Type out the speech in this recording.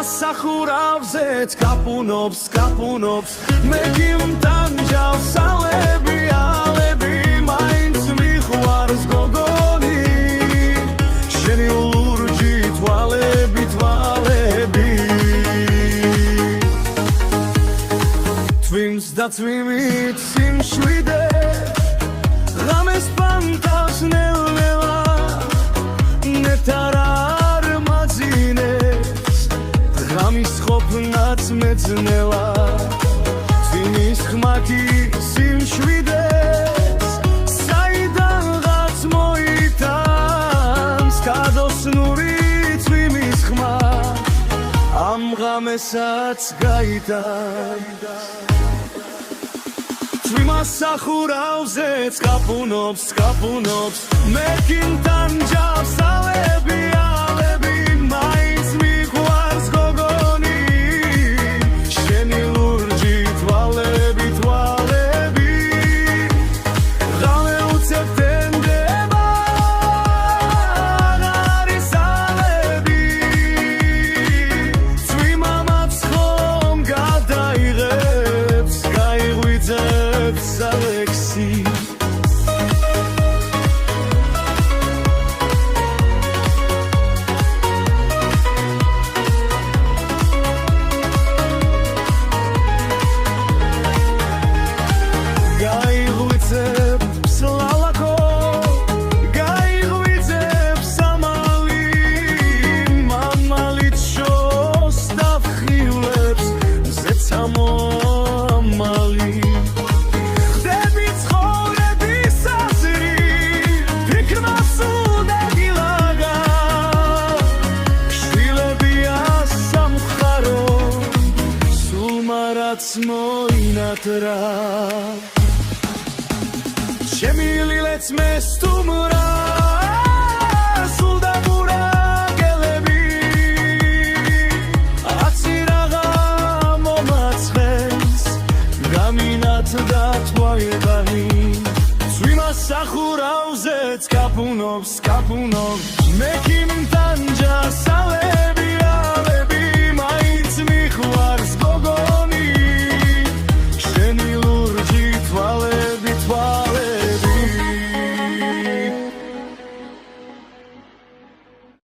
მასახურავზეც კაპუნობს მე გიმტანჯავს ალები მაინც მიხვარს გოგონი შენი ლურჯი თვალები თვიმს და თვიმით სიმშვიდე ღამეს ფანტავს ნელ-ნელა ნეტარ არ მაძინეს ღამის ყოფნაც მეძნელა თვიმის ხმათი სიმშვიდეს საიდანღაც მოიტანს კადოსნური თვიმის ხმა ამ ღამესაც გაიტანს მასახურავზეც კაპუნობს მე გიმტანჯავს ალები მაინც მიხვარს გოგონი შენი ლურჯი თვალები ღამე უცებ თენდება არის ალები თვიმამაც ხომ გადაიღებს გაიღვიძებს Alexi გაიღვიძებს ლალაკო გაიღვიძებს ამალი მამალით შოს დავხილებს ზეცამო ამალი მოინათრა შემილილეც მე სტუმრა სულ დამურაგელები აცირაღა მომაცხენს გამინათდა თვალებანი თვიმასახურავზეც კაპუნობს მე გიმტანჯავს